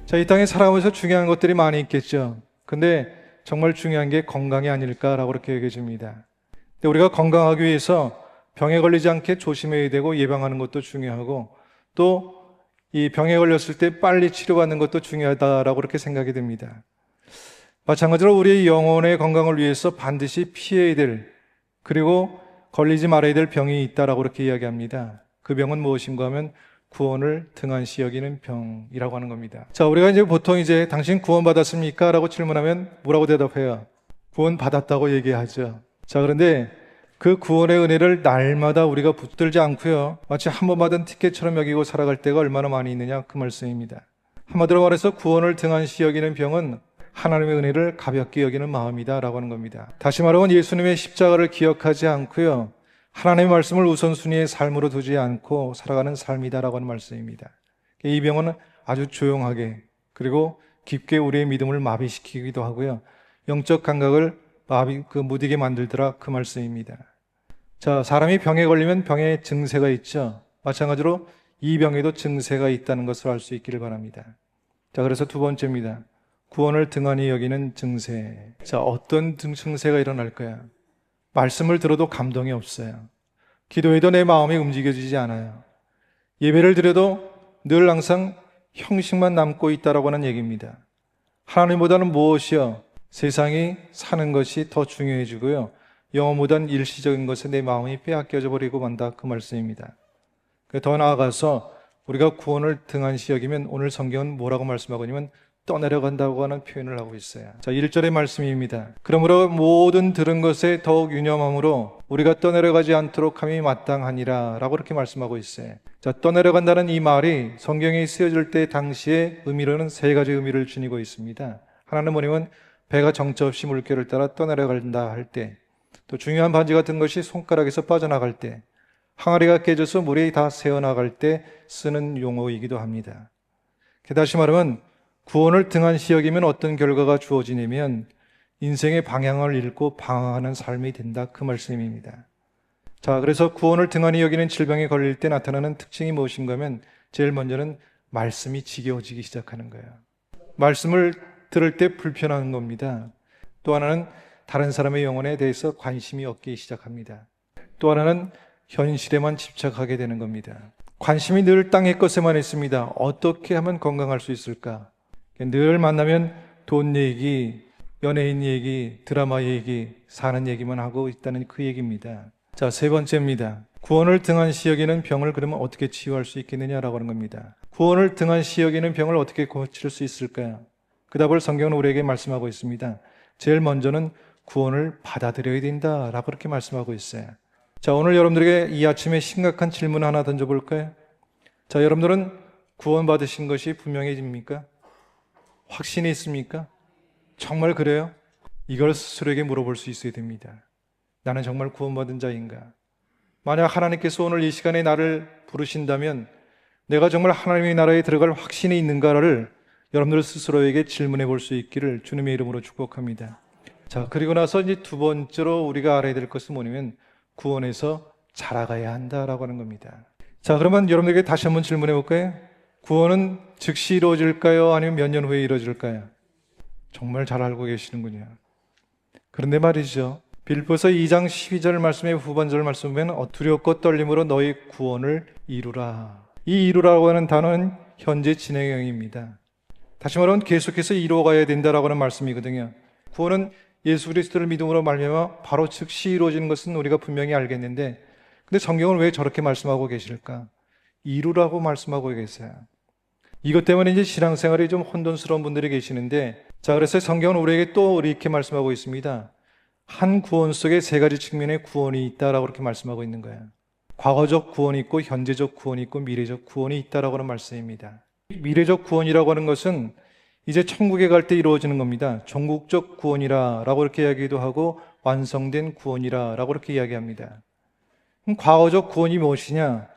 자, 이 땅에 살아가면서 중요한 것들이 많이 있겠죠. 근데 정말 중요한 게 건강이 아닐까라고 그렇게 얘기해 줍니다. 근데 우리가 건강하기 위해서 병에 걸리지 않게 조심해야 되고 예방하는 것도 중요하고 또 이 병에 걸렸을 때 빨리 치료받는 것도 중요하다라고 그렇게 생각이 됩니다. 마찬가지로 우리의 영혼의 건강을 위해서 반드시 피해야 될 그리고 걸리지 말아야 될 병이 있다라고 그렇게 이야기합니다. 그 병은 무엇인가 하면 구원을 등한시 여기는 병이라고 하는 겁니다. 자, 우리가 이제 보통 이제 당신 구원받았습니까? 라고 질문하면 뭐라고 대답해요? 구원받았다고 얘기하죠. 자, 그런데 그 구원의 은혜를 날마다 우리가 붙들지 않고요. 마치 한 번 받은 티켓처럼 여기고 살아갈 때가 얼마나 많이 있느냐 그 말씀입니다. 한마디로 말해서 구원을 등한시 여기는 병은 하나님의 은혜를 가볍게 여기는 마음이다 라고 하는 겁니다. 다시 말하면 예수님의 십자가를 기억하지 않고요. 하나님의 말씀을 우선순위의 삶으로 두지 않고 살아가는 삶이다라고 하는 말씀입니다. 이 병은 아주 조용하게 그리고 깊게 우리의 믿음을 마비시키기도 하고요. 영적 감각을 무디게 만들더라 그 말씀입니다. 자, 사람이 병에 걸리면 병에 증세가 있죠. 마찬가지로 이 병에도 증세가 있다는 것을 알 수 있기를 바랍니다. 자, 그래서 두 번째입니다. 구원을 등한히 여기는 증세. 자, 어떤 증세가 일어날까요? 말씀을 들어도 감동이 없어요. 기도해도 내 마음이 움직여지지 않아요. 예배를 드려도 늘 항상 형식만 남고 있다라고 하는 얘기입니다. 하나님보다는 무엇이요? 세상이 사는 것이 더 중요해지고요. 영혼보다는 일시적인 것에 내 마음이 빼앗겨져 버리고 만다 그 말씀입니다. 더 나아가서 우리가 구원을 등한시 여기면 오늘 성경은 뭐라고 말씀하고 있냐면 떠내려간다고 하는 표현을 하고 있어요. 자, 1절의 말씀입니다. 그러므로 모든 들은 것에 더욱 유념함으로 우리가 떠내려가지 않도록 함이 마땅하니라 라고 이렇게 말씀하고 있어요. 자, 떠내려간다는 이 말이 성경에 쓰여질 때 당시의 의미로는 세 가지 의미를 지니고 있습니다. 하나는 뭐냐면 배가 정처 없이 물결을 따라 떠내려간다 할 때, 또 중요한 반지 같은 것이 손가락에서 빠져나갈 때, 항아리가 깨져서 물이 다 새어나갈 때 쓰는 용어이기도 합니다. 다시 말하면 구원을 등한시 여기면 어떤 결과가 주어지냐면 인생의 방향을 잃고 방황하는 삶이 된다 그 말씀입니다. 자, 그래서 구원을 등한히 여기는 질병에 걸릴 때 나타나는 특징이 무엇인가 하면 제일 먼저는 말씀이 지겨워지기 시작하는 거예요. 말씀을 들을 때 불편한 겁니다. 또 하나는 다른 사람의 영혼에 대해서 관심이 없기 시작합니다. 또 하나는 현실에만 집착하게 되는 겁니다. 관심이 늘 땅의 것에만 있습니다. 어떻게 하면 건강할 수 있을까? 늘 만나면 돈 얘기, 연예인 얘기, 드라마 얘기, 사는 얘기만 하고 있다는 그 얘기입니다. 자, 세 번째입니다. 구원을 등한시 여기는 병을 그러면 어떻게 치유할 수 있겠느냐라고 하는 겁니다. 구원을 등한시 여기는 병을 어떻게 고칠 수 있을까요? 그 답을 성경은 우리에게 말씀하고 있습니다. 제일 먼저는 구원을 받아들여야 된다라고 그렇게 말씀하고 있어요. 자, 오늘 여러분들에게 이 아침에 심각한 질문 하나 던져볼까요? 자, 여러분들은 구원받으신 것이 분명해집니까? 확신이 있습니까? 정말 그래요? 이걸 스스로에게 물어볼 수 있어야 됩니다. 나는 정말 구원받은 자인가? 만약 하나님께서 오늘 이 시간에 나를 부르신다면 내가 정말 하나님의 나라에 들어갈 확신이 있는가를 여러분들 스스로에게 질문해 볼 수 있기를 주님의 이름으로 축복합니다. 자, 그리고 나서 이제 두 번째로 우리가 알아야 될 것은 뭐냐면 구원에서 자라가야 한다라고 하는 겁니다. 자, 그러면 여러분들에게 다시 한번 질문해 볼까요? 구원은 즉시 이루어질까요? 아니면 몇 년 후에 이루어질까요? 정말 잘 알고 계시는군요. 그런데 말이죠. 빌립보서 2장 12절 말씀의 후반절 말씀 보면 두렵고 떨림으로 너희 구원을 이루라. 이 이루라고 하는 단어는 현재 진행형입니다. 다시 말하면 계속해서 이루어가야 된다라고 하는 말씀이거든요. 구원은 예수 그리스도를 믿음으로 말미암아 바로 즉시 이루어지는 것은 우리가 분명히 알겠는데 근데 성경은 왜 저렇게 말씀하고 계실까? 이루라고 말씀하고 계세요. 이것 때문에 이제 신앙생활이 좀 혼돈스러운 분들이 계시는데 자, 그래서 성경은 우리에게 또 이렇게 말씀하고 있습니다. 한 구원 속에 세 가지 측면의 구원이 있다라고 그렇게 말씀하고 있는 거예요. 과거적 구원이 있고 현재적 구원이 있고 미래적 구원이 있다라고 하는 말씀입니다. 미래적 구원이라고 하는 것은 이제 천국에 갈 때 이루어지는 겁니다. 종국적 구원이라고 이렇게 이야기도 하고 완성된 구원이라고 이렇게 이야기합니다. 그럼 과거적 구원이 무엇이냐?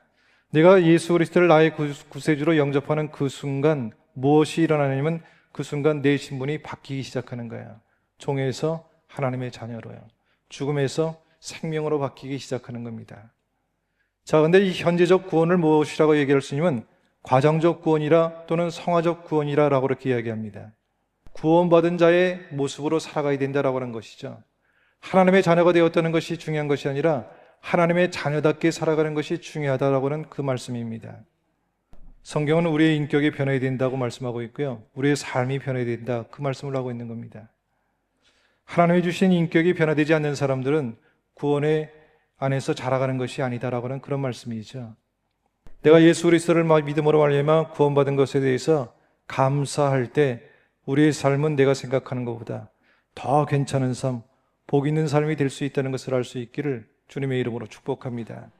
내가 예수 그리스도를 나의 구세주로 영접하는 그 순간 무엇이 일어나냐면 그 순간 내 신분이 바뀌기 시작하는 거예요. 종에서 하나님의 자녀로요. 죽음에서 생명으로 바뀌기 시작하는 겁니다. 자, 근데 이 현재적 구원을 무엇이라고 얘기할 수 있냐면 과정적 구원이라 또는 성화적 구원이라라고 그렇게 이야기합니다. 구원받은 자의 모습으로 살아가야 된다라고 하는 것이죠. 하나님의 자녀가 되었다는 것이 중요한 것이 아니라 하나님의 자녀답게 살아가는 것이 중요하다라고 하는 그 말씀입니다. 성경은 우리의 인격이 변해야 된다고 말씀하고 있고요. 우리의 삶이 변해야 된다, 그 말씀을 하고 있는 겁니다. 하나님이 주신 인격이 변화되지 않는 사람들은 구원의 안에서 자라가는 것이 아니다라고 하는 그런 말씀이죠. 내가 예수 그리스도를 믿음으로 말미암아 구원받은 것에 대해서 감사할 때 우리의 삶은 내가 생각하는 것보다 더 괜찮은 삶, 복 있는 삶이 될 수 있다는 것을 알 수 있기를 주님의 이름으로 축복합니다.